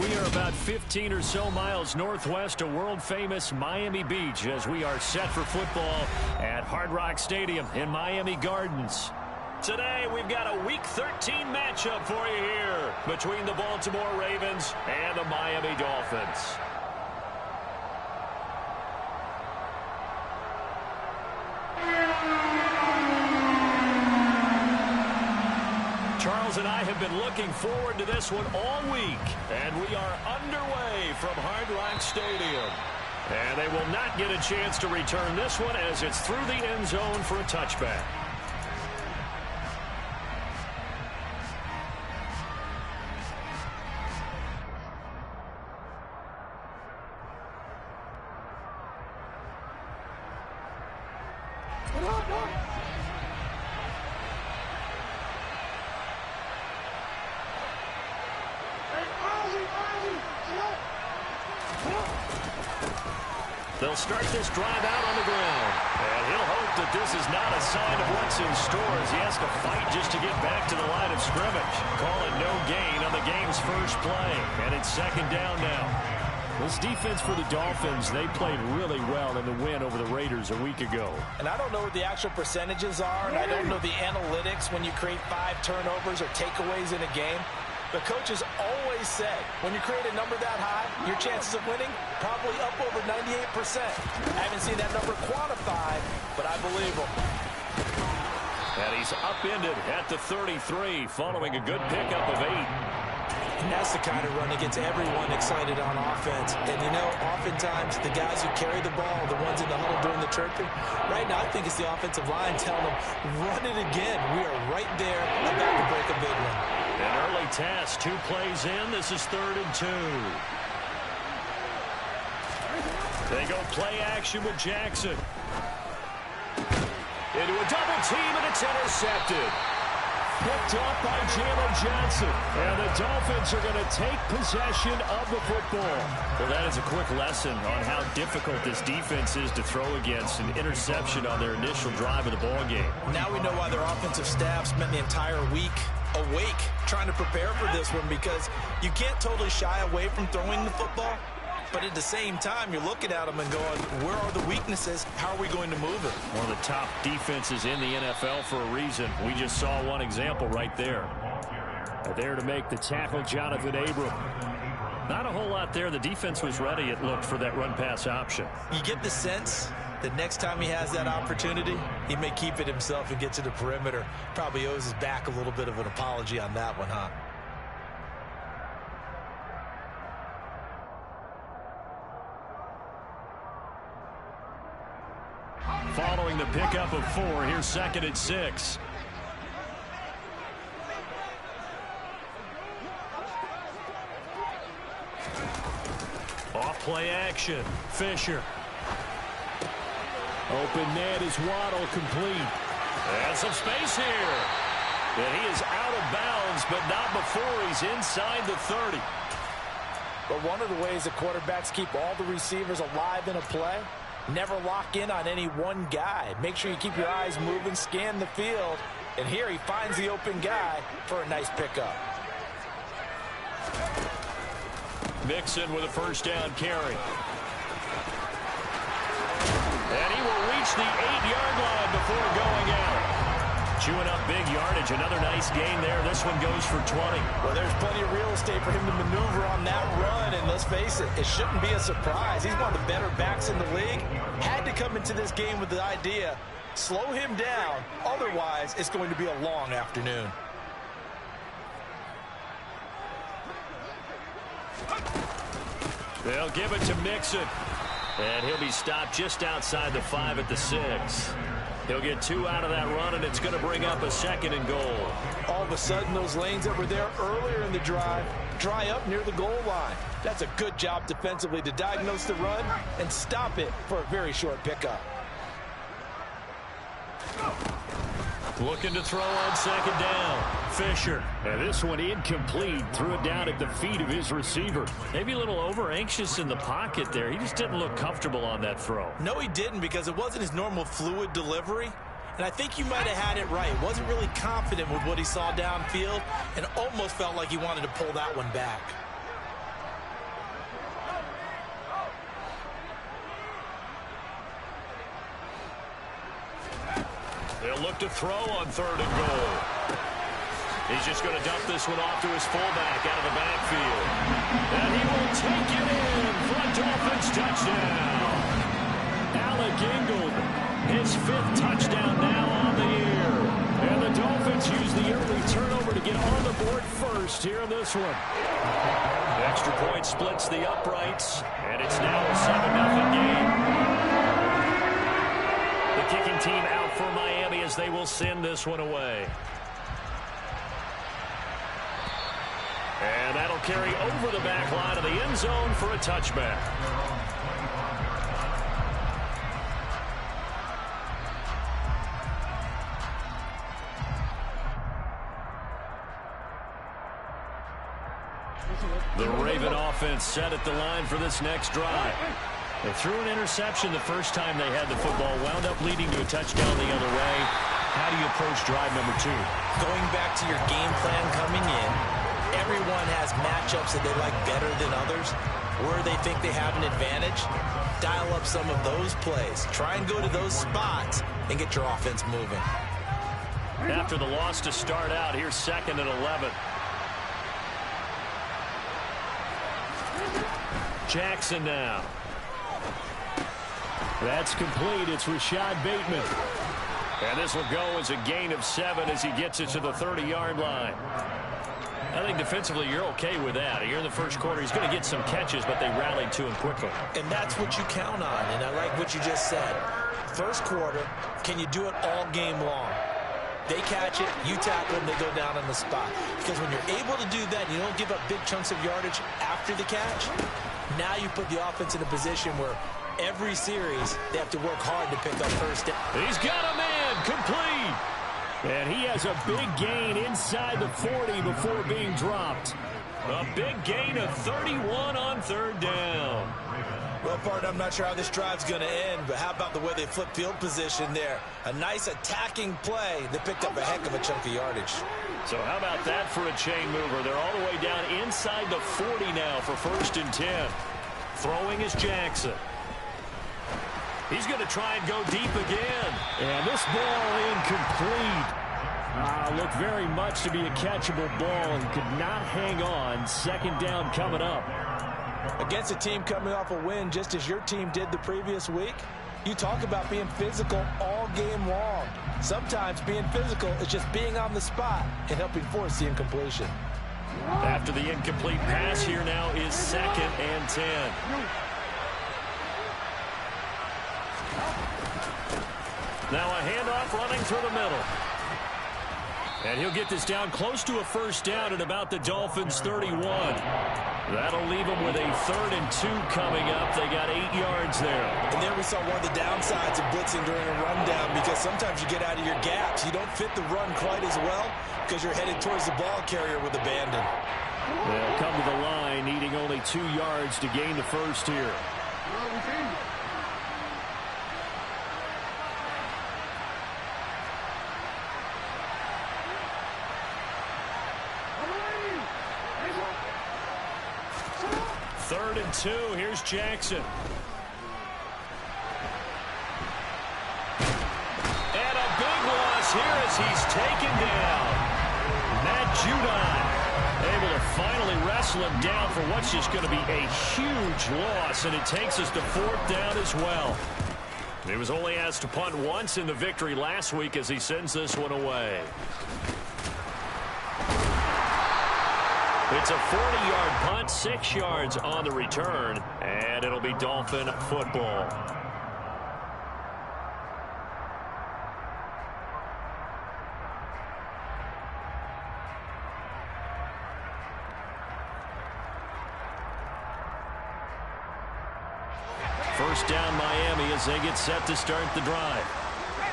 We are about 15 or so miles northwest of world-famous Miami Beach as we are set for football at Hard Rock Stadium in Miami Gardens. Today, we've got a Week 13 matchup for you here between the Baltimore Ravens and the Miami Dolphins. Charles and I have been looking forward to this one all week, and we are underway from Hard Rock Stadium. And they will not get a chance to return this one as it's through the end zone for a touchback. They'll start this drive out on the ground. And he'll hope that this is not a sign of what's in store as he has to fight just to get back to the line of scrimmage. Call it no gain on the game's first play. And it's second down now. This defense for the Dolphins, they played really well in the win over the Raiders a week ago. And I don't know what the actual percentages are, and I don't know the analytics when you create 5 turnovers or takeaways in a game. The coaches always say, when you create a number that high, your chances of winning probably up over 98%. I haven't seen that number quantified, but I believe them. And he's upended at the 33, following a good pickup of 8. And that's the kind of run that gets everyone excited on offense. And, you know, oftentimes the guys who carry the ball are the ones in the huddle doing the chirping. Right now, I think it's the offensive line telling them, run it again. We are right there about to break a big one. An early task, 2 plays in. This is 3rd and 2. They go play action with Jackson. Into a double team, and it's intercepted. Picked off by Jalen Johnson. And the Dolphins are going to take possession of the football. Well, that is a quick lesson on how difficult this defense is to throw against an interception on their initial drive of the ball game. Now we know why their offensive staff spent the entire week awake trying to prepare for this one, because you can't totally shy away from throwing the football. But at the same time, you're looking at them and going, where are the weaknesses? How are we going to move it? One of the top defenses in the NFL for a reason. We just saw one example right there. There to make the tackle, Jonathan Abram. Not a whole lot there. The defense was ready, it looked, for that run-pass option. You get the sense that next time he has that opportunity, he may keep it himself and get to the perimeter. Probably owes his back a little bit of an apology on that one, huh? Following the pickup of 4, here's 2nd and 6. Off play action. Fisher. Open net is Waddle, complete. And some space here. And he is out of bounds, but not before he's inside the 30. But one of the ways that quarterbacks keep all the receivers alive in a play, never lock in on any one guy. Make sure you keep your eyes moving, scan the field. And here he finds the open guy for a nice pickup. Mixon with a first down carry. And he will reach the 8-yard line before going out. Chewing up big yardage. Another nice gain there. This one goes for 20. Well, there's plenty of real estate for him to maneuver on that run. And let's face it, it shouldn't be a surprise. He's one of the better backs in the league. Had to come into this game with the idea, slow him down. Otherwise, it's going to be a long afternoon. They'll give it to Mixon. And he'll be stopped just outside the 5 at the 6. He'll get 2 out of that run, and it's going to bring up a 2nd and goal. All of a sudden, those lanes that were there earlier in the drive dry up near the goal line. That's a good job defensively to diagnose the run and stop it for a very short pickup. Looking to throw on 2nd down. Fisher. And this one incomplete. Threw it down at the feet of his receiver. Maybe a little over-anxious in the pocket there. He just didn't look comfortable on that throw. No, he didn't, because it wasn't his normal fluid delivery. And I think you might have had it right. Wasn't really confident with what he saw downfield and almost felt like he wanted to pull that one back. They'll look to throw on 3rd and goal. He's just going to dump this one off to his fullback out of the backfield. And he will take it in for a Dolphins touchdown. Alec Ingold, his 5th touchdown now on the year. And the Dolphins use the early turnover to get on the board first here in this one. The extra point splits the uprights, and it's now a 7-0 game. The kicking team out for Miami as they will send this one away. And that'll carry over the back line of the end zone for a touchback. The Raven offense set at the line for this next drive. They threw an interception the first time they had the football, wound up leading to a touchdown the other way. How do you approach drive number 2? Going back to your game plan coming in, everyone has matchups that they like better than others. Where they think they have an advantage, dial up some of those plays. Try and go to those spots and get your offense moving. After the loss to start out, here's 2nd and 11. Jackson now. That's complete. It's Rashad Bateman. And this will go as a gain of 7 as he gets it to the 30-yard line. I think defensively you're okay with that. Here in the first quarter, he's going to get some catches, but they rallied to him quickly. And that's what you count on, and I like what you just said. First quarter, can you do it all game long? They catch it, you tackle them, they go down on the spot. Because when you're able to do that, you don't give up big chunks of yardage after the catch. Now you put the offense in a position where every series they have to work hard to pick up first down. He's got a man complete. And he has a big gain inside the 40 before being dropped. A big gain of 31 on 3rd down. Well, partner, I'm not sure how this drive's going to end, but how about the way they flip field position there? A nice attacking play. They picked up a heck of a chunk of yardage. So how about that for a chain mover? They're all the way down inside the 40 now for 1st and 10. Throwing is Jackson. He's going to try and go deep again. And this ball incomplete. Looked very much to be a catchable ball and could not hang on. 2nd down coming up. Against a team coming off a win just as your team did the previous week, you talk about being physical all game long. Sometimes being physical is just being on the spot and helping force the incompletion. After the incomplete pass, here now is 2nd and 10. Now a handoff running through the middle. And he'll get this down close to a 1st down at about the Dolphins' 31. That'll leave them with a 3rd and 2 coming up. They got 8 yards there. And there we saw one of the downsides of blitzing during a rundown, because sometimes you get out of your gaps. You don't fit the run quite as well because you're headed towards the ball carrier with abandon. They'll come to the line, needing only 2 yards to gain the first here. Third and 2. Here's Jackson. And a big loss here as he's taken down. Matt Judon able to finally wrestle him down for what's just going to be a huge loss, and it takes us to 4th down as well. He was only asked to punt once in the victory last week as he sends this one away. It's a 40-yard punt, 6 yards on the return, and it'll be Dolphin football. First down Miami as they get set to start the drive.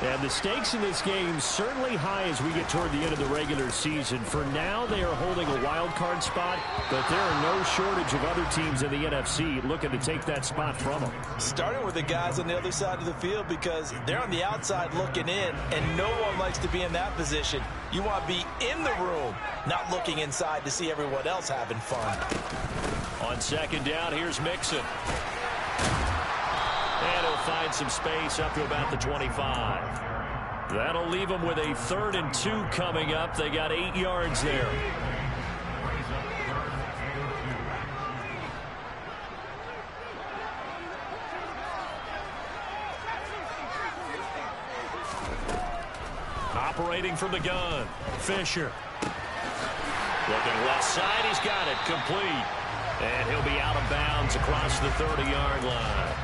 And the stakes in this game certainly high as we get toward the end of the regular season. For now, they are holding a wild card spot, but there are no shortage of other teams in the NFC looking to take that spot from them. Starting with the guys on the other side of the field, because they're on the outside looking in, and no one likes to be in that position. You want to be in the room, not looking inside to see everyone else having fun. On 2nd down, here's Mixon. And he'll find some space up to about the 25. That'll leave them with a 3rd and 2 coming up. They got 8 yards there. Operating from the gun, Fisher. Looking left side, he's got it, complete. And he'll be out of bounds across the 30-yard line.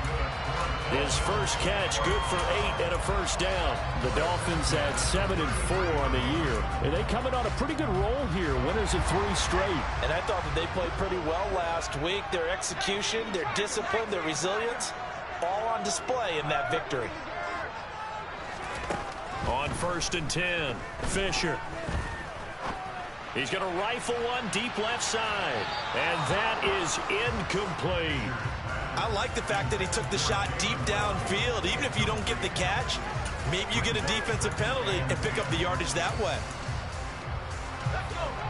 His first catch, good for 8 and a first down. The Dolphins at 7-4 on the year. And they coming on a pretty good roll here, winners of 3 straight. And I thought that they played pretty well last week. Their execution, their discipline, their resilience, all on display in that victory. On 1st and 10, Fisher. He's going to rifle one deep left side. And that is incomplete. I like the fact that he took the shot deep downfield. Even if you don't get the catch, maybe you get a defensive penalty and pick up the yardage that way.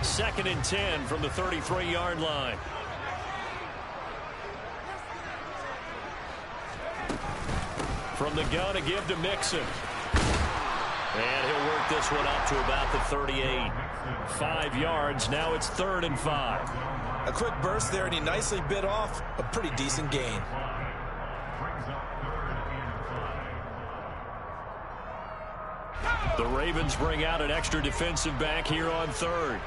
2nd and 10 from the 33-yard line. From the gun, a give to Mixon. And he'll work this one up to about the 38. 5 yards. Now it's 3rd and 5. A quick burst there, and he nicely bit off a pretty decent gain. The Ravens bring out an extra defensive back here on 3rd.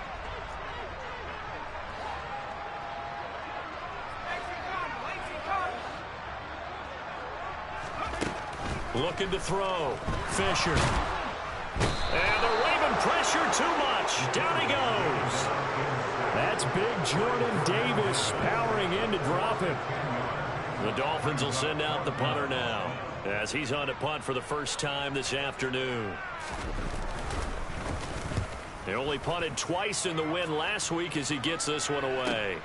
Looking to throw. Fisher. And the Raven pressure too much. Down he goes. That's big Jordan Davis powering in to drop him. The Dolphins will send out the punter now as he's on to punt for the first time this afternoon. He only punted twice in the win last week as he gets this one away.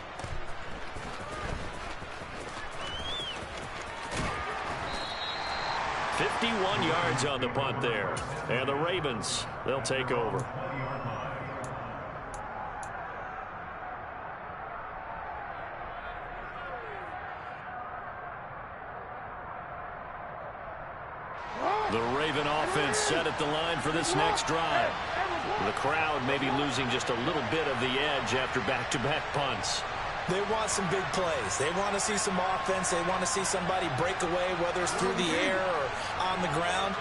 $51 yards on the punt there. And the Ravens, they'll take over. The Raven offense set at the line for this next drive. The crowd may be losing just a little bit of the edge after back-to-back punts. They want some big plays. They want to see some offense. They want to see somebody break away, whether it's through the air or on the ground.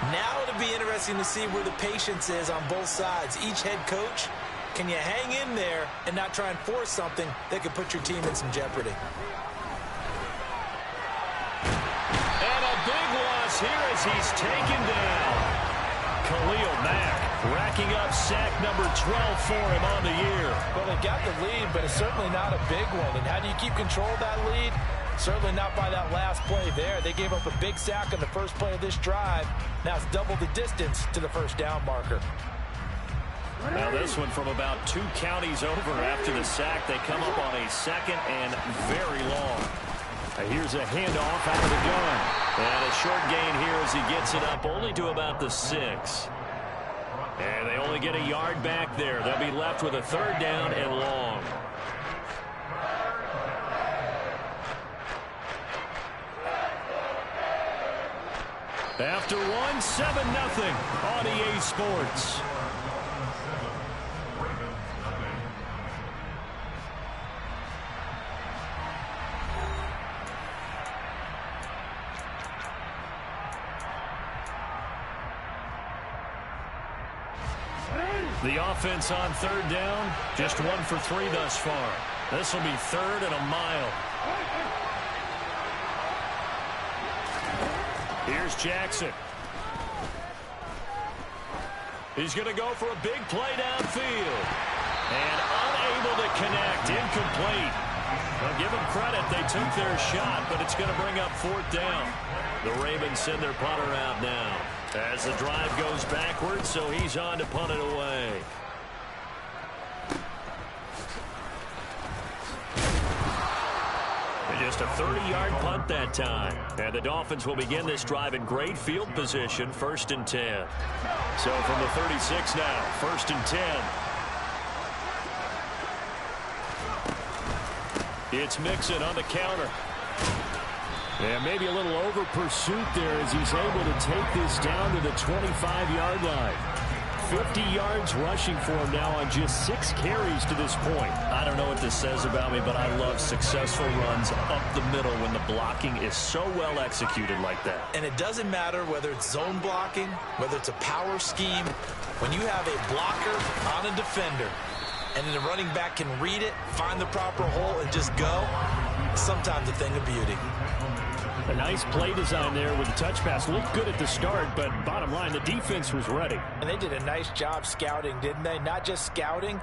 Now it'll be interesting to see where the patience is on both sides. Each head coach, can you hang in there and not try and force something that could put your team in some jeopardy? And a big loss here as he's taken down. Khalil Mack racking up sack number 12 for him on the year. Well, they got the lead, but it's certainly not a big one. And how do you keep control of that lead? Certainly not by that last play there. They gave up a big sack on the first play of this drive. Now it's double the distance to the first down marker. Now this one from about 2 counties over after the sack. They come up on a 2nd and very long. Here's a handoff out of the gun. And a short gain here as he gets it up only to about the 6. And they only get a yard back there. They'll be left with a 3rd down and long. After one, 7-0 on EA Sports. The offense on 3rd down, just 1 for 3 thus far. This will be 3rd and a mile. Here's Jackson. He's going to go for a big play downfield. And unable to connect, incomplete. Well, give them credit, they took their shot, but it's going to bring up 4th down. The Ravens send their punter out now as the drive goes backwards, so he's on to punt it away. And just a 30-yard punt that time. And the Dolphins will begin this drive in great field position, 1st and 10. So from the 36 now, 1st and 10. It's Mixon on the counter. And maybe a little over pursuit there as he's able to take this down to the 25-yard line. 50 yards rushing for him now on just 6 carries to this point. I don't know what this says about me, but I love successful runs up the middle when the blocking is so well executed like that. And it doesn't matter whether it's zone blocking, whether it's a power scheme. When you have a blocker on a defender and then the running back can read it, find the proper hole, and just go, it's sometimes a thing of beauty. A nice play design there with the touch pass. Looked good at the start, but bottom line, the defense was ready. And they did a nice job scouting, didn't they? Not just scouting,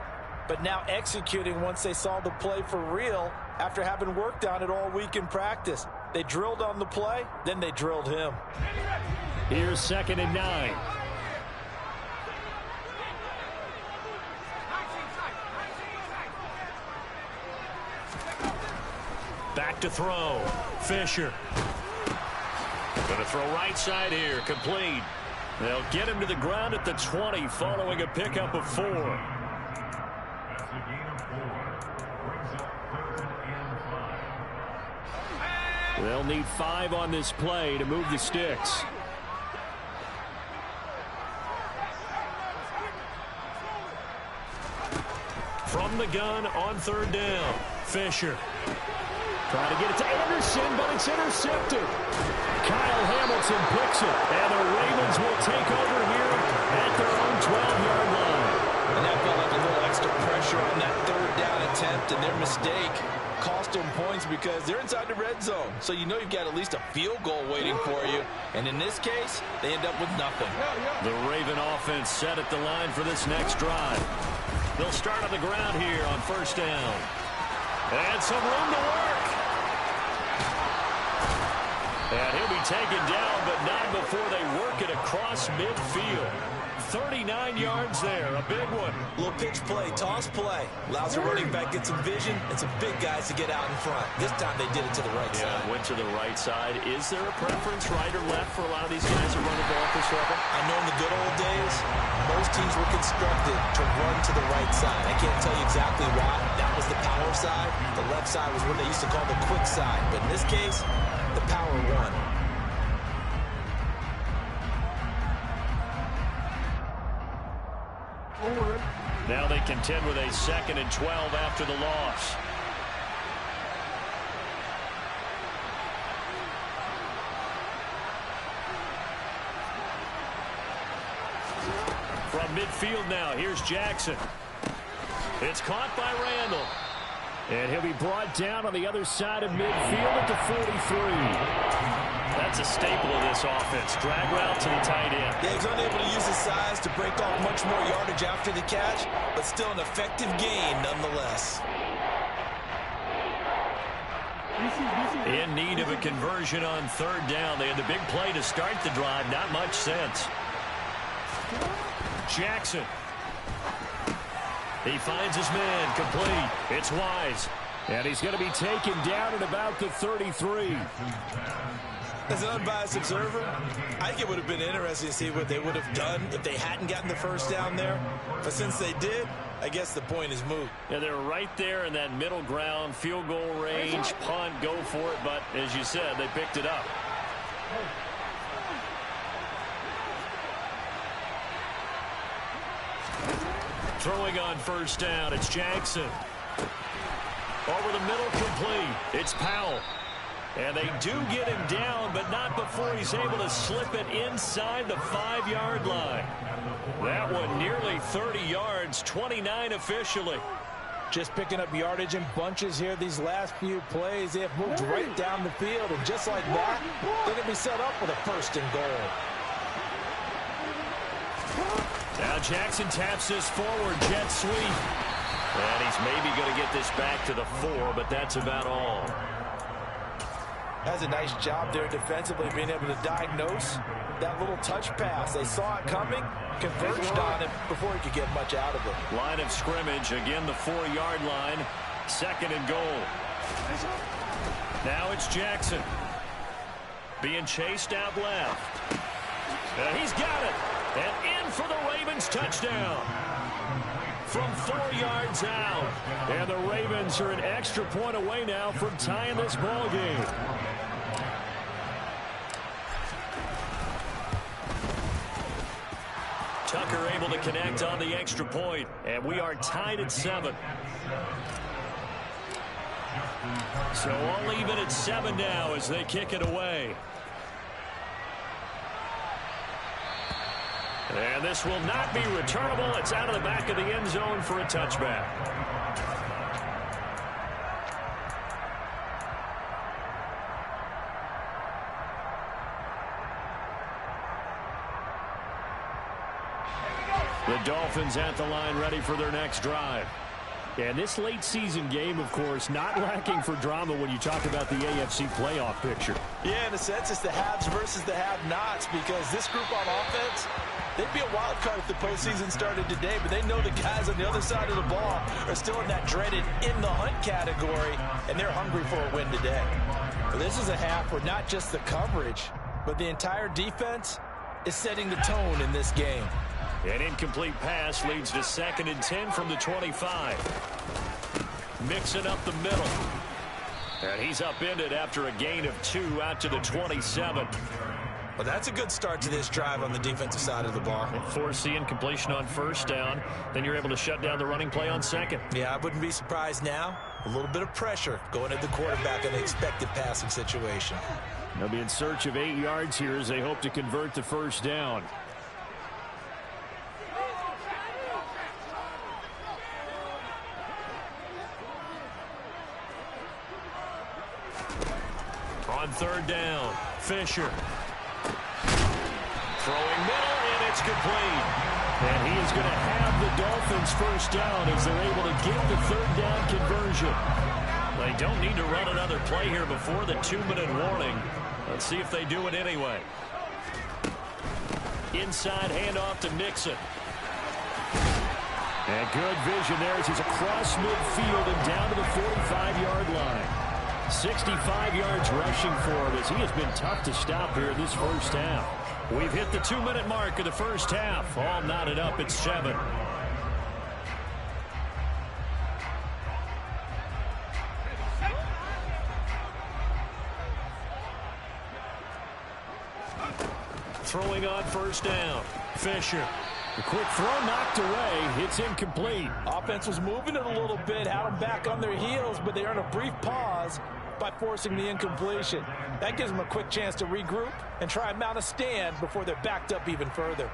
but now executing once they saw the play for real after having worked on it all week in practice. They drilled on the play, then they drilled him. Here's 2nd and 9. Back to throw. Fisher. Going to throw right side here. Complete. They'll get him to the ground at the 20 following a pickup of 4. They'll need 5 on this play to move the sticks. From the gun on 3rd down. Fisher. Trying to get it to Anderson, but it's intercepted. Kyle Hamilton picks it, and the Ravens will take over here at their own 12-yard line. And that felt like a little extra pressure on that 3rd down attempt, and their mistake cost them points because they're inside the red zone. So you know you've got at least a field goal waiting for you. And in this case, they end up with nothing. The Raven offense set at the line for this next drive. They'll start on the ground here on 1st down. And some room to work. And he'll be taken down, but not before they work it across midfield. 39 yards there, a big one. Little pitch play, toss play. Allows the running back get some vision and some big guys to get out in front. This time they did it to the right side. Went to the right side. Is there a preference, right or left, for a lot of these guys that run the ball at this level? I know in the good old days, most teams were constructed to run to the right side. I can't tell you exactly why. That was the power side. The left side was what they used to call the quick side. But in this case, the power won. Now they contend with a 2nd and 12 after the loss. From midfield now, here's Jackson. It's caught by Randall. And he'll be brought down on the other side of midfield at the 43. That's a staple of this offense. Drag route to the tight end. Yeah, he's unable to use his size to break off much more yardage after the catch, but still an effective gain nonetheless. In need of a conversion on 3rd down. They had the big play to start the drive. Not much sense. Jackson. He finds his man. Complete. It's Wise. And he's going to be taken down at about the 33. As an unbiased observer, I think it would have been interesting to see what they would have done if they hadn't gotten the 1st down there. But since they did, I guess the point is moot. Yeah, they're right there in that middle ground, field goal range, punt, go for it. But as you said, they picked it up. Throwing on 1st down, it's Jackson. Over the middle, complete. It's Powell. And they do get him down, but not before he's able to slip it inside the 5-yard line. That one nearly 30 yards, 29 officially. Just picking up yardage in bunches here these last few plays. They have moved right down the field, and just like that, they're going to be set up with a 1st and goal. Now Jackson taps this forward, jet sweep. And he's maybe going to get this back to the 4, but that's about all. Has a nice job there defensively, being able to diagnose that little touch pass. They saw it coming, converged on it before he could get much out of it. Line of scrimmage, again the 4-yard line, 2nd and goal. Now it's Jackson. Being chased out left. He's got it. And in for the Ravens touchdown. From 4 yards out. And the Ravens are an extra point away now from tying this ball game. unable to connect on the extra point, and we are tied at 7. So all even at 7 now as they kick it away. And this will not be returnable. It's out of the back of the end zone for a touchback. The Dolphins at the line ready for their next drive. And this late season game, of course, not lacking for drama when you talk about the AFC playoff picture. Yeah, in a sense, it's the haves versus the have-nots, because this group on offense, they'd be a wild card if the postseason started today, but they know the guys on the other side of the ball are still in that dreaded in-the-hunt category, and they're hungry for a win today. But this is a half where not just the coverage, but the entire defense is setting the tone in this game. An incomplete pass leads to 2nd and 10 from the 25. Mixing up the middle. And he's upended after a gain of 2 out to the 27. Well, that's a good start to this drive on the defensive side of the ball. Force the incompletion on 1st down. Then you're able to shut down the running play on 2nd. Yeah, I wouldn't be surprised now. A little bit of pressure going at the quarterback in an expected passing situation. They'll be in search of 8 yards here as they hope to convert the 1st down. On 3rd down, Fisher. Throwing middle, and it's complete. And he is going to have the Dolphins 1st down as they're able to get the 3rd down conversion. They don't need to run another play here before the 2-minute warning. Let's see if they do it anyway. Inside handoff to Mixon. And good vision there as he's across midfield and down to the 45-yard line. 65 yards rushing for him as he has been tough to stop here in this 1st half. We've hit the 2-minute mark of the 1st half. All knotted up at 7. Throwing on 1st down. Fisher. The quick throw knocked away. It's incomplete. Offense was moving it a little bit, had them back on their heels, but they earned a brief pause by forcing the incompletion. That gives them a quick chance to regroup and try and mount a stand before they're backed up even further.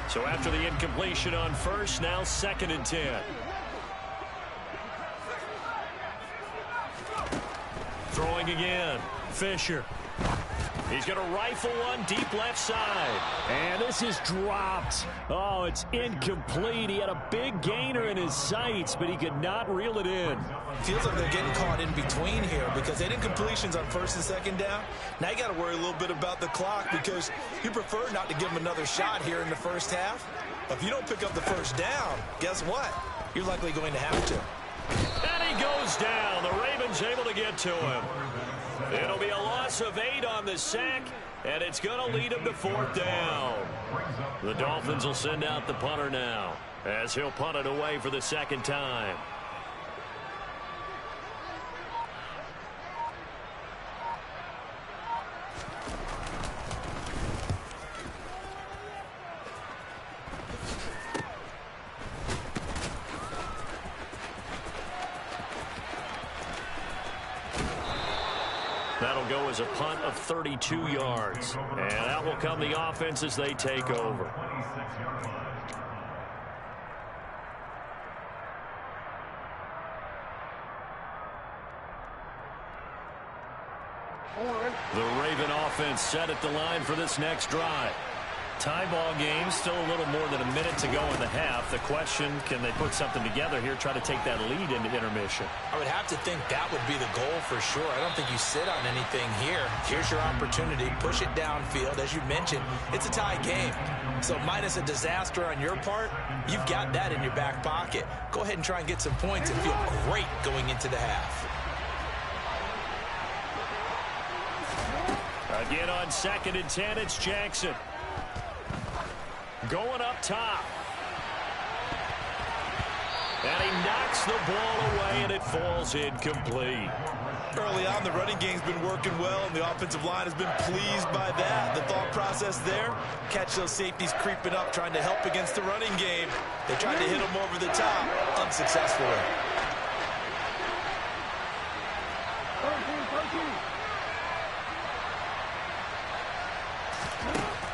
So after the incompletion on 1st, now 2nd and 10. Throwing again. Fisher. He's going to rifle one deep left side. And this is dropped. Oh, it's incomplete. He had a big gainer in his sights, but he could not reel it in. Feels like they're getting caught in between here because they had incompletions on 1st and 2nd down. Now you got to worry a little bit about the clock because you prefer not to give them another shot here in the 1st half. If you don't pick up the 1st down, guess what? You're likely going to have to. And he goes down. The Ravens able to get to him. It'll be a loss of 8 on the sack, and it's going to lead him to 4th down. The Dolphins will send out the punter now as he'll punt it away for the 2nd time. That'll go as a punt of 32 yards. And out will come the offense as they take over. The Raven offense set at the line for this next drive. Tie ball game, still a little more than a minute to go in the half. The question, can they put something together here, try to take that lead into intermission? I would have to think that would be the goal for sure. I don't think you sit on anything here. Here's your opportunity. Push it downfield. As you mentioned, it's a tie game. So minus a disaster on your part, you've got that in your back pocket. Go ahead and try and get some points and feel great going into the half. Again on 2nd and 10, it's Jackson. Going up top. And he knocks the ball away, and it falls incomplete. Early on, the running game's been working well, and the offensive line has been pleased by that. The thought process there, catch those safeties creeping up, trying to help against the running game. They tried to hit them over the top, unsuccessfully.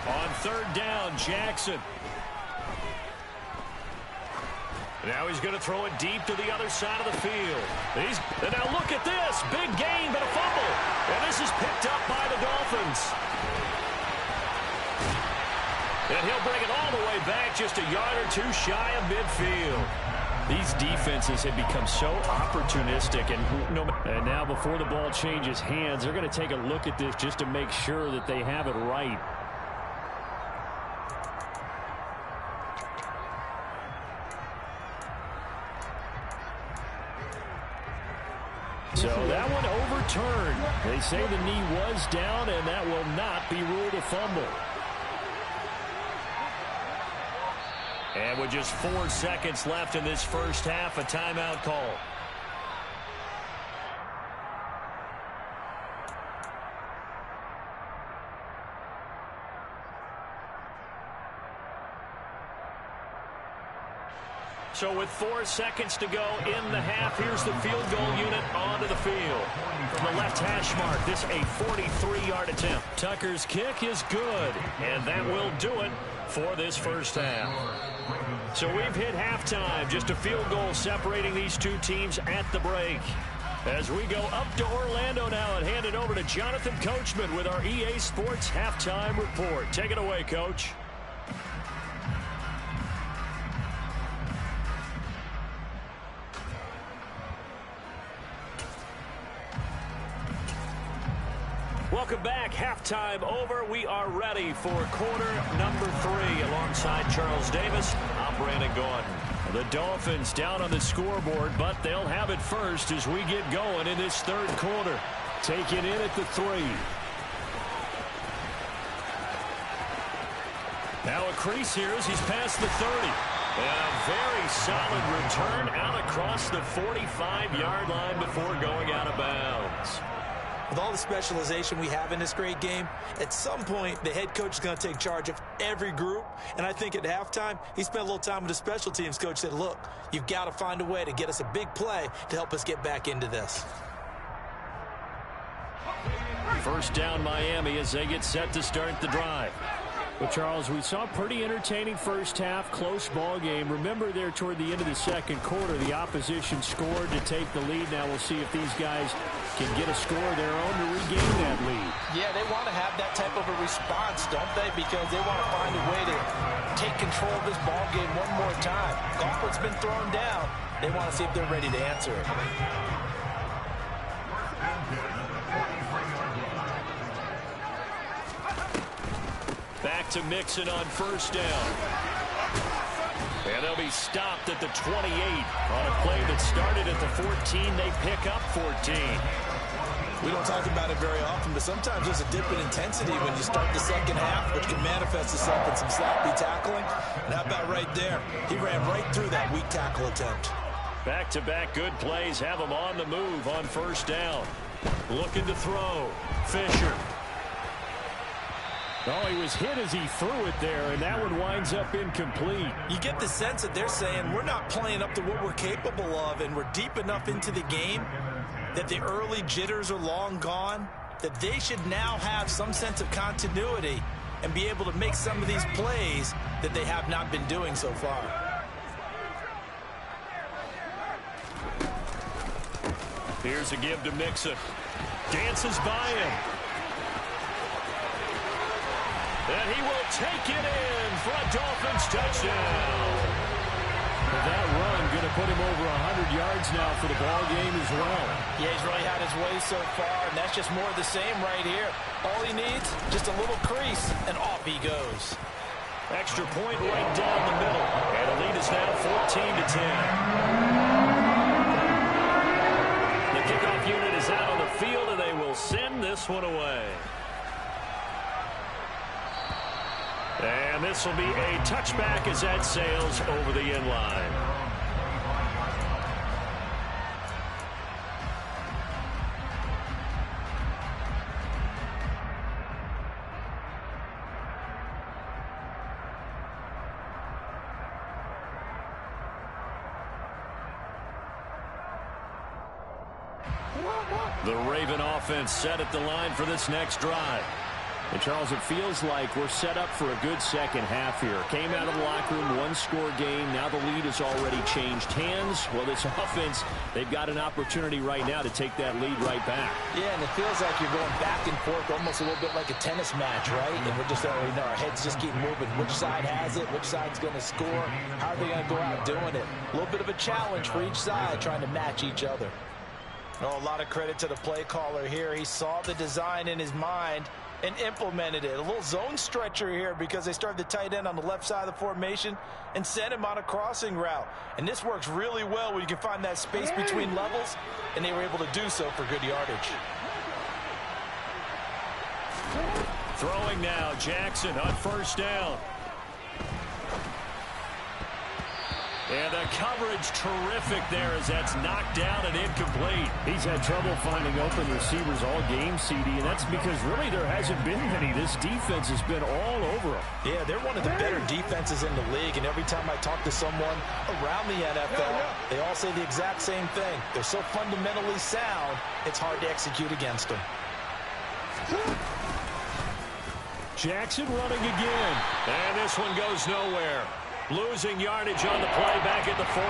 On third down, Jackson. Now he's going to throw it deep to the other side of the field. And now look at this. Big gain, but a fumble. And this is picked up by the Dolphins. And he'll bring it all the way back, just a yard or two shy of midfield. These defenses have become so opportunistic. And now before the ball changes hands, they're going to take a look at this just to make sure that they have it right. So that one overturned. They say the knee was down, and that will not be ruled a fumble. And with just 4 seconds left in this first half, a timeout call. So with 4 seconds to go in the half, here's the field goal unit onto the field. From the left hash mark, this a 43-yard attempt. Tucker's kick is good. And that will do it for this first half. So we've hit halftime. Just a field goal separating these two teams at the break. As we go up to Orlando now and hand it over to Jonathan Coachman with our EA Sports Halftime Report. Take it away, Coach. Welcome back. Halftime over. We are ready for quarter number 3 alongside Charles Davis. I'm Brandon Gordon. The Dolphins down on the scoreboard, but they'll have it first as we get going in this third quarter. Taking in at the 3. Now a crease here as he's past the 30. And a very solid return out across the 45-yard line before going out of bounds. With all the specialization we have in this great game, at some point, the head coach is going to take charge of every group. And I think at halftime, he spent a little time with the special teams coach, said, look, you've got to find a way to get us a big play to help us get back into this. First down, Miami, as they get set to start the drive. Well, Charles, we saw a pretty entertaining first half, close ball game. Remember there toward the end of the second quarter, the opposition scored to take the lead. Now we'll see if these guys can get a score of their own to regain that lead. Yeah, they want to have that type of a response, don't they? Because they want to find a way to take control of this ball game one more time. Gauntlet's been thrown down. They want to see if they're ready to answer it. Back to Mixon on first down. And they'll be stopped at the 28. On a play that started at the 14, they pick up 14. We don't talk about it very often, but sometimes there's a dip in intensity when you start the second half, which can manifest itself in some sloppy tackling. And how about right there? He ran right through that weak tackle attempt. Back-to-back good plays have him on the move on first down. Looking to throw. Fisher. Oh, he was hit as he threw it there, and that one winds up incomplete. You get the sense that they're saying we're not playing up to what we're capable of, and we're deep enough into the game that the early jitters are long gone, that they should now have some sense of continuity and be able to make some of these plays that they have not been doing so far. Here's a give to Mixon. Dances by him. And he will take it in for a Dolphins touchdown. That run going to put him over 100 yards now for the ball game as well. Yeah, he's really had his way so far, and that's just more of the same right here. All he needs, just a little crease, and off he goes. Extra point right down the middle. And the lead is now 14-10. The kickoff unit is out on the field, and they will send this one away. And this will be a touchback as that sails over the end line. The Raven offense set at the line for this next drive. And Charles, it feels like we're set up for a good second half here. Came out of the locker room, one-score game. Now the lead has already changed hands. Well, this offense, they've got an opportunity right now to take that lead right back. Yeah, and it feels like you're going back and forth almost a little bit like a tennis match, right? And we're just already know our heads just keep moving. Which side has it? Which side's going to score? How are they going to go out doing it? A little bit of a challenge for each side trying to match each other. Oh, a lot of credit to the play caller here. He saw the design in his mind and implemented it. A little zone stretcher here because they started the tight end on the left side of the formation and sent him on a crossing route. And this works really well when you can find that space between levels, and they were able to do so for good yardage. Throwing now, Jackson on first down. And the coverage terrific there as that's knocked down and incomplete. He's had trouble finding open receivers all game, CD, and that's because really there hasn't been many. This defense has been all over them. Yeah, they're one of the better defenses in the league, and every time I talk to someone around the NFL, they all say the exact same thing. They're so fundamentally sound, it's hard to execute against them. Jackson running again. And this one goes nowhere. Losing yardage on the play back at the 46.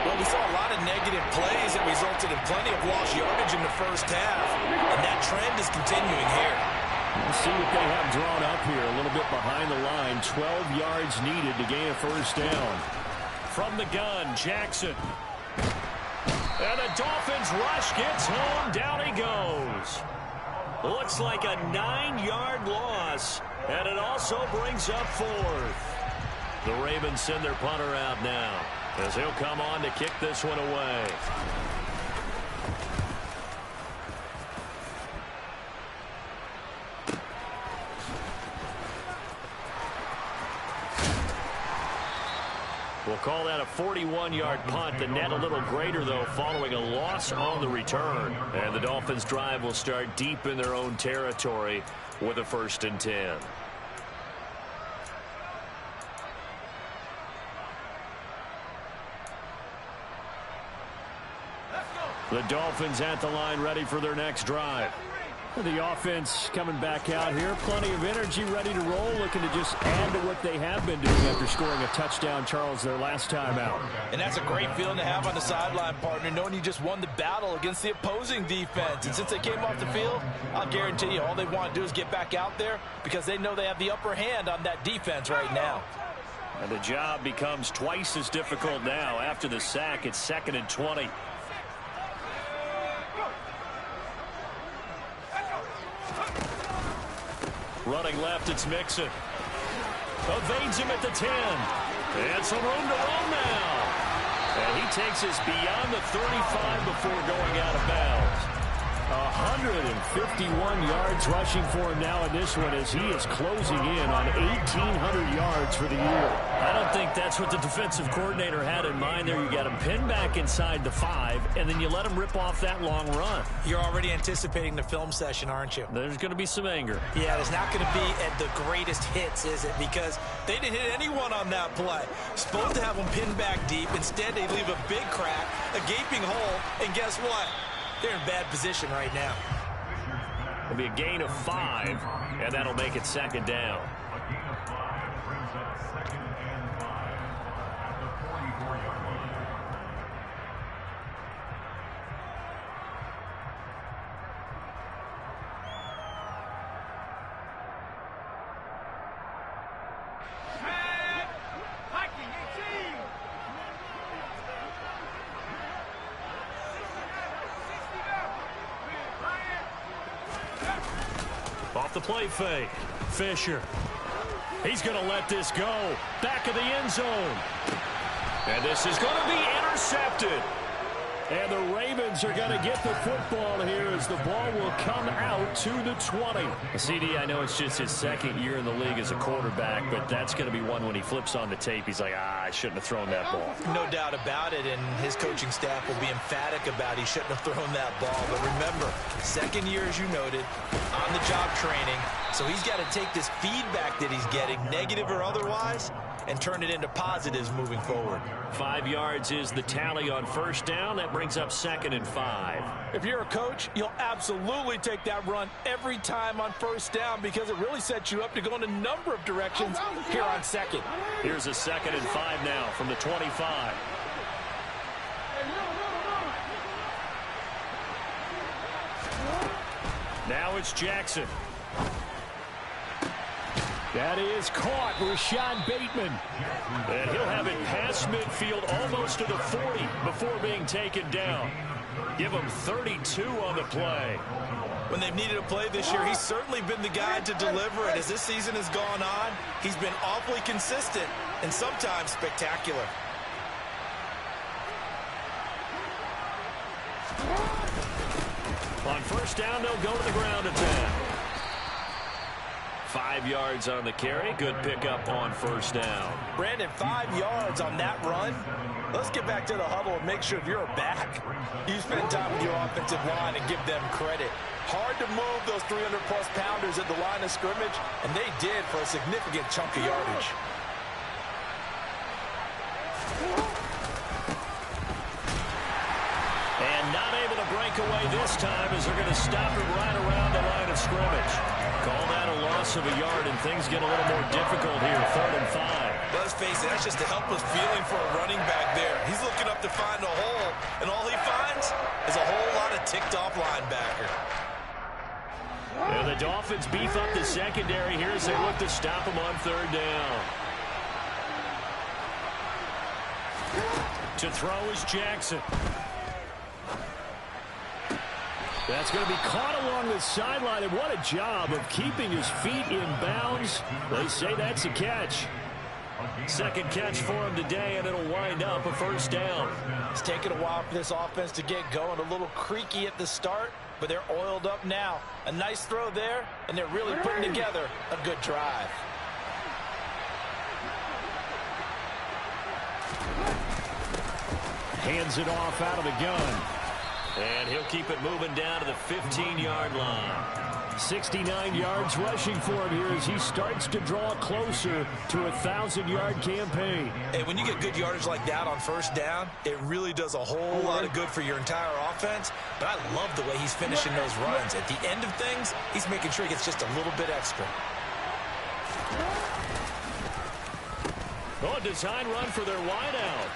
Well, we saw a lot of negative plays that resulted in plenty of lost yardage in the first half, and that trend is continuing here. Let's see what they have drawn up here. A little bit behind the line. 12 yards needed to gain a first down. From the gun, Jackson. And the Dolphins rush gets home. Down he goes. Looks like a 9-yard loss. And it also brings up fourth. The Ravens send their punter out now as he'll come on to kick this one away. We'll call that a 41-yard punt. The net a little greater, though, following a loss on the return. And the Dolphins' drive will start deep in their own territory with a 1st and 10. The Dolphins at the line ready for their next drive. The offense coming back out here. Plenty of energy, ready to roll, looking to just add to what they have been doing after scoring a touchdown, Charles, their last time out. And that's a great feeling to have on the sideline, partner, knowing you just won the battle against the opposing defense. And since they came off the field, I'll guarantee you all they want to do is get back out there because they know they have the upper hand on that defense right now. And the job becomes twice as difficult now after the sack. It's 2nd and 20. Running left, it's Mixon. Evades him at the 10. And some room to run now. And he takes us beyond the 35 before going out of bounds. 151 yards rushing for him now in this one as he is closing in on 1,800 yards for the year. I don't think that's what the defensive coordinator had in mind there. You got him pinned back inside the 5, and then you let him rip off that long run. You're already anticipating the film session, aren't you? There's going to be some anger. Yeah, there's not going to be at the greatest hits, is it? Because they didn't hit anyone on that play. Supposed to have them pinned back deep. Instead, they leave a big crack, a gaping hole, and guess what? They're in bad position right now. It'll be a gain of 5, and that'll make it 2nd down. Off the play fake. Fisher. He's going to let this go. Back of the end zone. And this is going to be intercepted. And the Ravens are going to get the football here as the ball will come out to the 20. CD, I know it's just his 2nd year in the league as a quarterback, but that's going to be one when he flips on the tape. He's like, I shouldn't have thrown that ball. No doubt about it, and his coaching staff will be emphatic about he shouldn't have thrown that ball. But remember, 2nd year, as you noted, on-the-job training, so he's got to take this feedback that he's getting, negative or otherwise, and turn it into positives moving forward. 5 yards is the tally on first down. That brings up 2nd and 5. If you're a coach, you'll absolutely take that run every time on first down because it really sets you up to go in a number of directions here on second. Here's a 2nd and 5 now from the 25. Now it's Jackson. That is caught. Rashad Bateman. And he'll have it past midfield almost to the 40 before being taken down. Give him 32 on the play. When they've needed a play this year, he's certainly been the guy to deliver it. As this season has gone on, he's been awfully consistent and sometimes spectacular. On first down, they'll go to the ground attack. 5 yards on the carry. Good pickup on first down. Brandon, 5 yards on that run. Let's get back to the huddle and make sure if you're a back, you spend time with your offensive line and give them credit. Hard to move those 300-plus pounders at the line of scrimmage, and they did for a significant chunk of yardage. And not able to break away this time as they're going to stop him right around the line of scrimmage. Call that a loss of a yard, and things get a little more difficult here. 3rd and 5. Let's face it, that's just a helpless feeling for a running back there. He's looking up to find a hole, and all he finds is a whole lot of ticked-off linebacker. And the Dolphins beef up the secondary here as they look to stop him on 3rd down. To throw is Jackson. That's going to be caught along the sideline, and what a job of keeping his feet in bounds. They say that's a catch. 2nd catch for him today, and it'll wind up a first down. It's taken a while for this offense to get going. A little creaky at the start, but they're oiled up now. A nice throw there, and they're really putting together a good drive. Hands it off out of the gun. And he'll keep it moving down to the 15-yard line. 69 yards rushing for him here as he starts to draw closer to a 1,000-yard campaign. Hey, when you get good yardage like that on first down, it really does a whole lot of good for your entire offense. But I love the way he's finishing those runs. At the end of things, he's making sure he gets just a little bit extra. Oh, a design run for their wideout.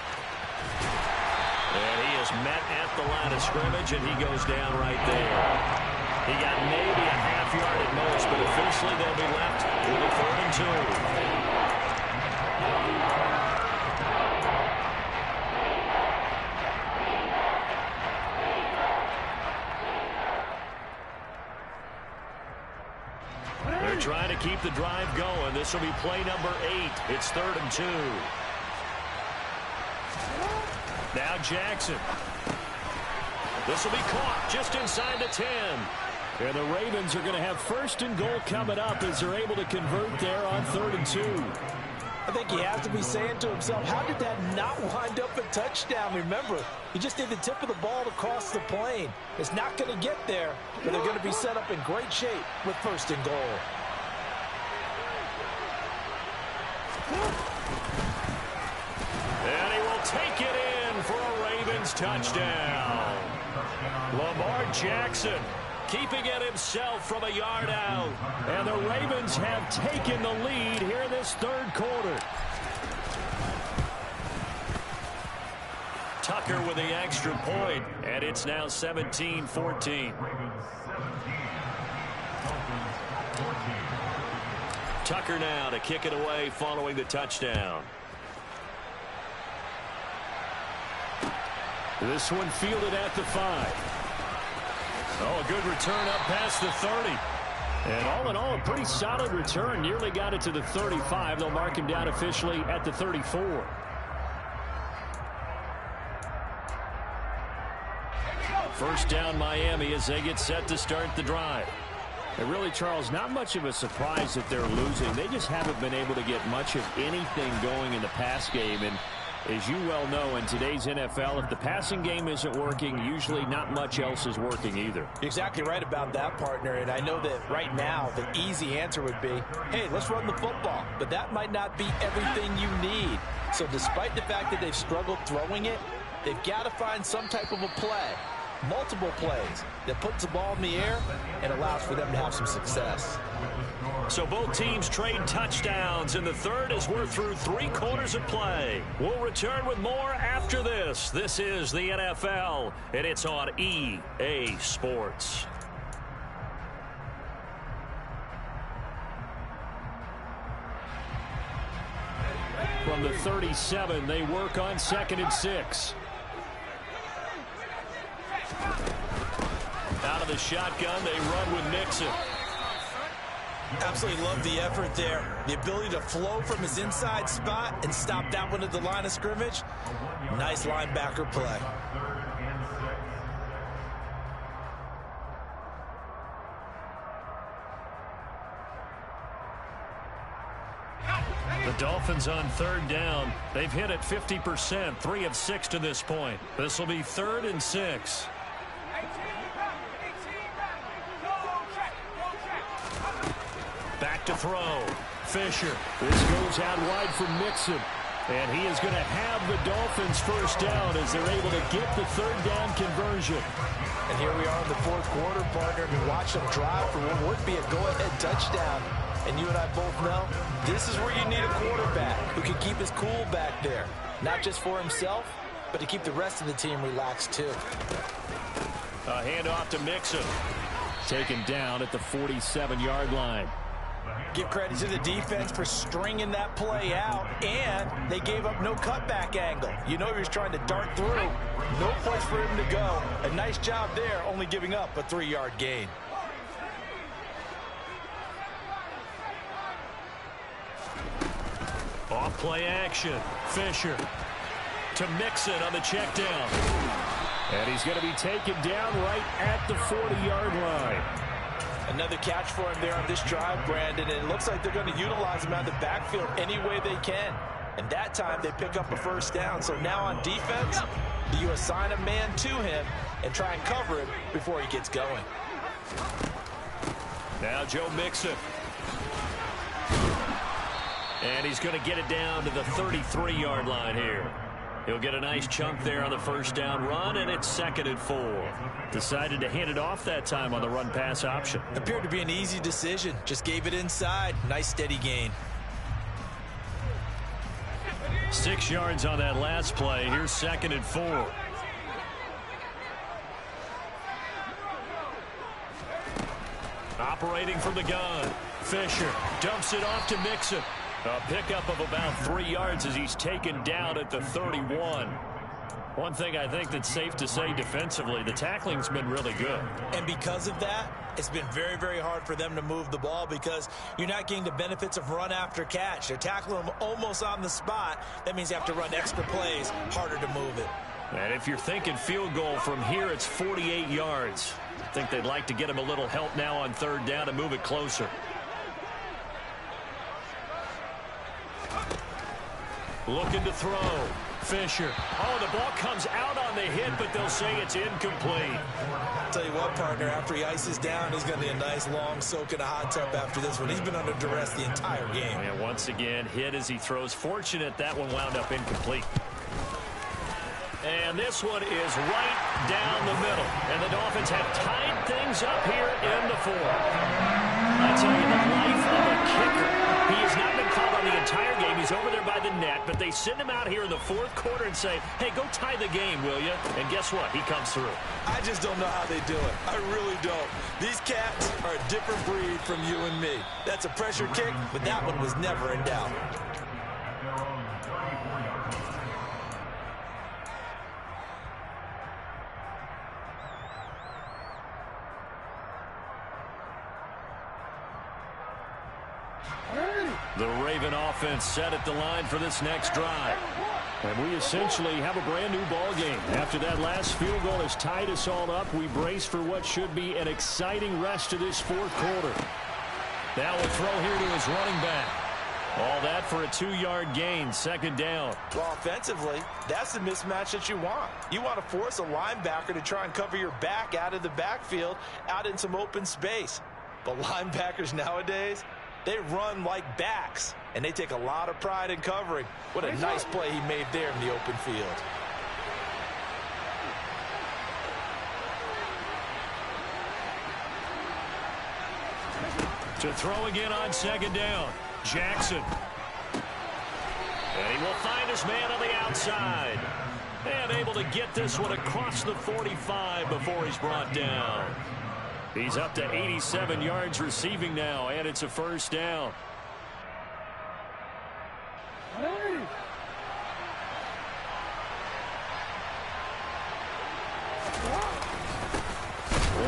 And he is met at the line of scrimmage, and he goes down right there. He got maybe a half yard at most, but officially they'll be left with a 3rd and 2. They're trying to keep the drive going. This will be play number 8. It's 3rd and 2. Now Jackson. This will be caught just inside the 10. And the Ravens are going to have 1st and goal coming up as they're able to convert there on 3rd and 2. I think he has to be saying to himself, how did that not wind up a touchdown? Remember, he just did the tip of the ball to cross the plane. It's not going to get there, but they're going to be set up in great shape with 1st and goal. And he will take it in for a Ravens touchdown. Lamar Jackson keeping it himself from a yard out. And the Ravens have taken the lead here in this 3rd quarter. Tucker with the extra point, and it's now 17-14. Tucker now to kick it away following the touchdown. This one fielded at the 5. Oh, a good return up past the 30. And all in all, a pretty solid return. Nearly got it to the 35. They'll mark him down officially at the 34. First down Miami as they get set to start the drive. And really, Charles, not much of a surprise that they're losing. They just haven't been able to get much of anything going in the pass game. And As you well know, in today's NFL, if the passing game isn't working, usually not much else is working either. You're exactly right about that, partner. And I know that right now the easy answer would be, hey, let's run the football. But that might not be everything you need. So despite the fact that they've struggled throwing it, they've got to find some type of a play, multiple plays, that puts the ball in the air and allows for them to have some success. So both teams trade touchdowns in the third as we're through 3 quarters of play. We'll return with more after this. This is the NFL, and it's on EA Sports. From the 37, they work on 2nd and 6. Out of the shotgun, they run with Mixon. Absolutely love the effort there. The ability to flow from his inside spot and stop that one at the line of scrimmage. Nice linebacker play. The Dolphins on 3rd down. They've hit it 50%, 3 of 6 to this point. This will be 3rd and 6. Back to throw. Fisher. This goes out wide for Mixon. And he is going to have the Dolphins first down as they're able to get the 3rd down conversion. And here we are in the 4th quarter, partner. We watch them drive for what would be a go-ahead touchdown. And you and I both know this is where you need a quarterback who can keep his cool back there. Not just for himself, but to keep the rest of the team relaxed too. A handoff to Mixon. Taken down at the 47-yard line. Give credit to the defense for stringing that play out, and they gave up no cutback angle. You know he was trying to dart through. No place for him to go. A nice job there, only giving up a 3-yard gain. Off play action. Fisher to Mixon on the check down. And he's going to be taken down right at the 40-yard line. Another catch for him there on this drive, Brandon, and it looks like they're going to utilize him out of the backfield any way they can. And that time they pick up a first down. So now on defense, do you assign a man to him and try and cover him before he gets going? Now Joe Mixon. And he's going to get it down to the 33-yard line here. He'll get a nice chunk there on the first down run, and it's 2nd and 4. Decided to hand it off that time on the run-pass option. Appeared to be an easy decision. Just gave it inside. Nice steady gain. 6 yards on that last play. Here's 2nd and 4. Operating from the gun. Fisher dumps it off to Mixon. A pickup of about 3 yards as he's taken down at the 31. One thing I think that's safe to say defensively, the tackling's been really good. And because of that, it's been very, very hard for them to move the ball because you're not getting the benefits of run after catch. They're tackling them almost on the spot. That means you have to run extra plays, harder to move it. And if you're thinking field goal from here, it's 48 yards. I think they'd like to get him a little help now on 3rd down to move it closer. Looking to throw. Fisher. Oh, the ball comes out on the hit, but they'll say it's incomplete. I'll tell you what, partner, after he ices down, he's going to be a nice long soak in a hot tub after this one. He's been under duress the entire game. And once again, hit as he throws. Fortunate that one wound up incomplete. And this one is right down the middle. And the Dolphins have tied things up here in the 4th. I tell you, the life of a kicker. He has not been called on the entire game. He's over there by the net, but they send him out here in the 4th quarter and say, hey, go tie the game, will you? And guess what? He comes through. I just don't know how they do it. I really don't. These cats are a different breed from you and me. That's a pressure kick, but that one was never in doubt. The Raven offense set at the line for this next drive. And we essentially have a brand new ball game. After that last field goal has tied us all up, we brace for what should be an exciting rest of this 4th quarter. Now a throw here to his running back. All that for a 2-yard gain, second down. Well, offensively, that's the mismatch that you want. You want to force a linebacker to try and cover your back out of the backfield, out in some open space. But linebackers nowadays, they run like backs, and they take a lot of pride in covering. What a nice play he made there in the open field. To throw again on second down, Jackson. And he will find his man on the outside. And able to get this one across the 45 before he's brought down. He's up to 87 yards receiving now, and it's a first down.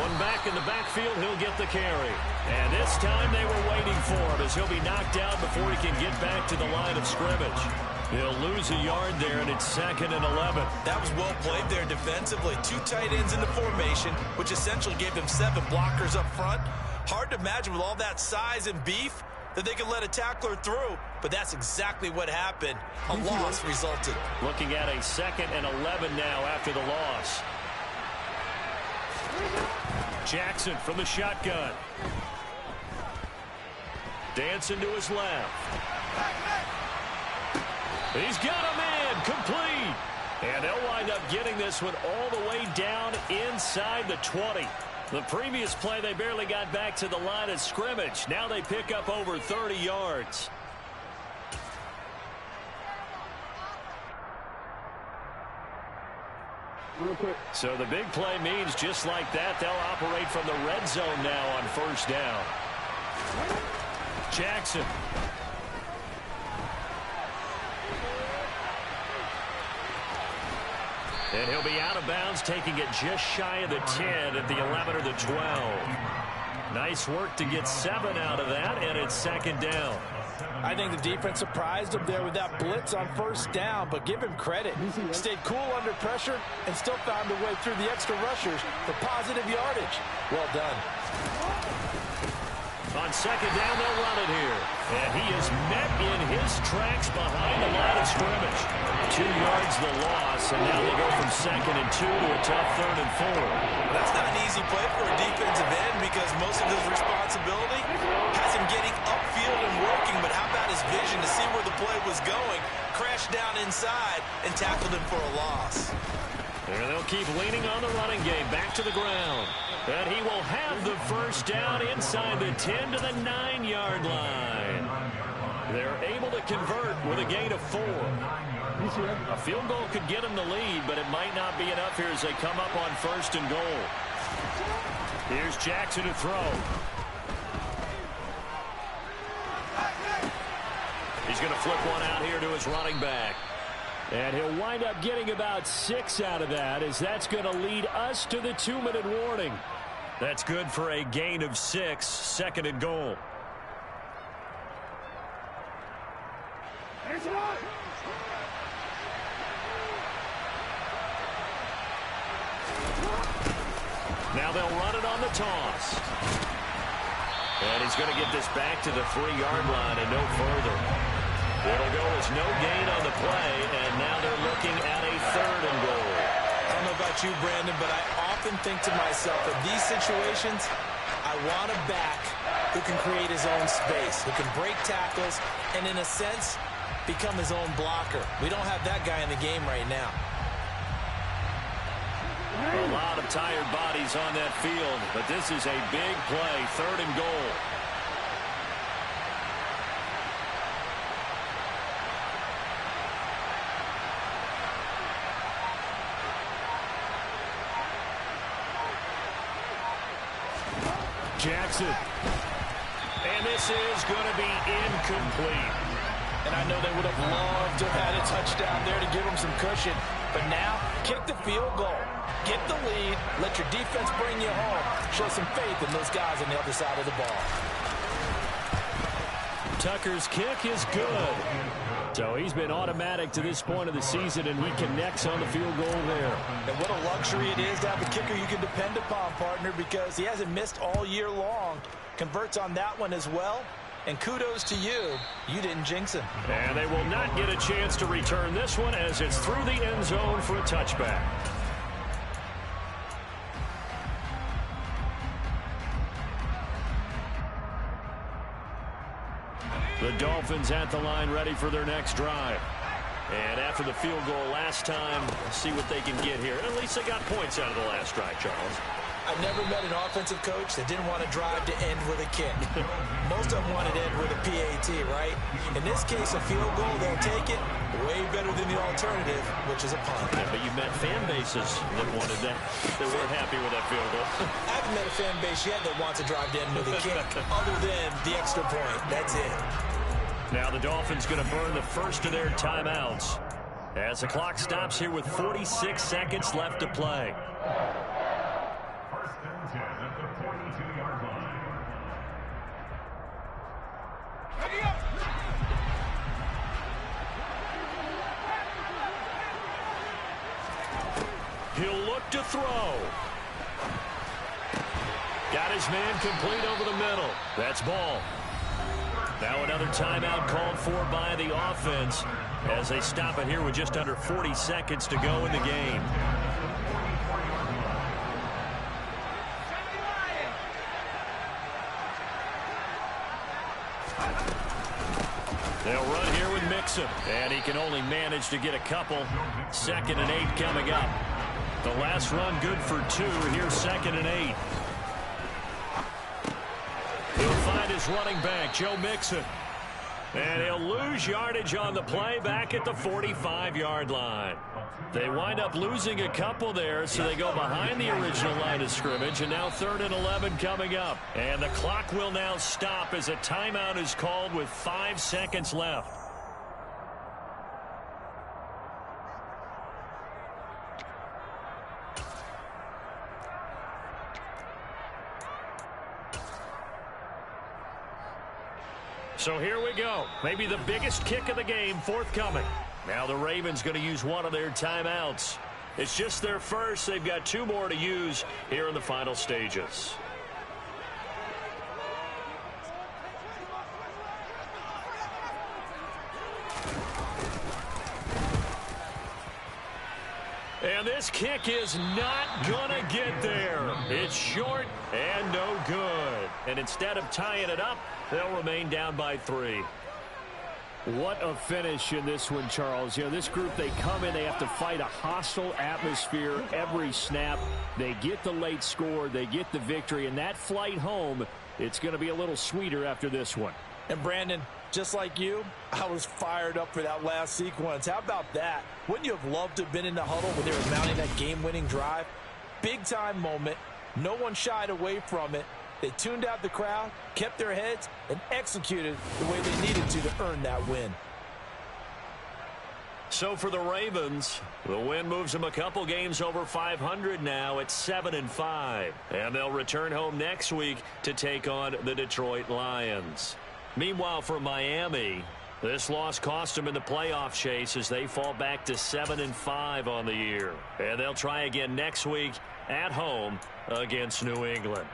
One back in the backfield, he'll get the carry. And this time they were waiting for him as he'll be knocked down before he can get back to the line of scrimmage. He'll lose a yard there, and it's 2nd and 11. That was well played there defensively. 2 tight ends in the formation, which essentially gave them 7 blockers up front. Hard to imagine with all that size and beef that they could let a tackler through, but that's exactly what happened. A loss resulted. Looking at a 2nd and 11 now after the loss. Jackson from the shotgun. Dancing to his left. He's got a man complete. And they'll wind up getting this one all the way down inside the 20. The previous play, they barely got back to the line of scrimmage. Now they pick up over 30 yards. So the big play means just like that, they'll operate from the red zone now on first down. Jackson. And he'll be out of bounds, taking it just shy of the 10 at the 11 or the 12. Nice work to get 7 out of that, and it's 2nd down. I think the defense surprised him there with that blitz on first down, but give him credit. Stayed cool under pressure and still found a way through the extra rushers for positive yardage. Well done. On second down, they'll run it here. And he is met in his tracks behind the line of scrimmage. 2 yards the loss, and now they go from 2nd and 2 to a tough 3rd and 4. That's not an easy play for a defensive end because most of his responsibility has him getting upfield and working, but how about his vision to see where the play was going, crashed down inside, and tackled him for a loss. And they'll keep leaning on the running game, back to the ground. And he will have the first down inside the 10 to the 9-yard line. They're able to convert with a gain of 4. A field goal could get them the lead, but it might not be enough here as they come up on 1st and goal. Here's Jackson to throw. He's going to flip one out here to his running back. And he'll wind up getting about 6 out of that, as that's going to lead us to the 2-minute warning. That's good for a gain of 6, 2nd and goal. Now they'll run it on the toss. And he's going to get this back to the 3-yard line and no further. It'll go as no gain on the play, and now they're looking at a 3rd and goal. I don't know about you, Brandon, but I often think to myself, in these situations, I want a back who can create his own space, who can break tackles, and in a sense, become his own blocker. We don't have that guy in the game right now. A lot of tired bodies on that field, but this is a big play, 3rd and goal. Jackson. And this is going to be incomplete. And I know they would have loved to have had a touchdown there to give them some cushion. But now, kick the field goal. Get the lead. Let your defense bring you home. Show some faith in those guys on the other side of the ball. Tucker's kick is good. So he's been automatic to this point of the season, and he connects on the field goal there. And what a luxury it is to have a kicker you can depend upon, partner, because he hasn't missed all year long. Converts on that one as well. And kudos to you. You didn't jinx him. And they will not get a chance to return this one as it's through the end zone for a touchback. The Dolphins at the line ready for their next drive. And after the field goal last time, see what they can get here. At least they got points out of the last drive, Charles. I've never met an offensive coach that didn't want to drive to end with a kick. Most of them wanted to end with a PAT, right? In this case, a field goal, they'll take it way better than the alternative, which is a punt. Yeah, but you met fan bases that wanted that. They weren't happy with that field goal. I haven't met a fan base yet that wants to drive to end with a kick, other than the extra point. That's it. Now the Dolphins going to burn the first of their timeouts as the clock stops here with 46 seconds left to play. He'll look to throw. Got his man complete over the middle. That's ball. Now another timeout called for by the offense as they stop it here with just under 40 seconds to go in the game. They'll run here with Mixon, and he can only manage to get a couple. 2nd and 8 coming up. The last run good for 2. Here's 2nd and 8. He'll find his running back, Joe Mixon. And he'll lose yardage on the play back at the 45-yard line. They wind up losing a couple there, so they go behind the original line of scrimmage, and now 3rd and 11 coming up. And the clock will now stop as a timeout is called with 5 seconds left. So here we go. Maybe the biggest kick of the game forthcoming. Now the Ravens going to use one of their timeouts. It's just their first. They've got 2 more to use here in the final stages. And this kick is not going to get there. It's short and no good. And instead of tying it up, they'll remain down by 3. What a finish in this one, Charles. You know, this group, they come in, they have to fight a hostile atmosphere every snap. They get the late score, they get the victory, and that flight home, it's going to be a little sweeter after this one. And Brandon, just like you, I was fired up for that last sequence. How about that? Wouldn't you have loved to have been in the huddle when they were mounting that game-winning drive? Big-time moment. No one shied away from it. They tuned out the crowd, kept their heads, and executed the way they needed to earn that win. So for the Ravens, the win moves them a couple games over 500 now at 7-5. And they'll return home next week to take on the Detroit Lions. Meanwhile, for Miami, this loss cost them in the playoff chase as they fall back to 7-5 on the year. And they'll try again next week at home against New England.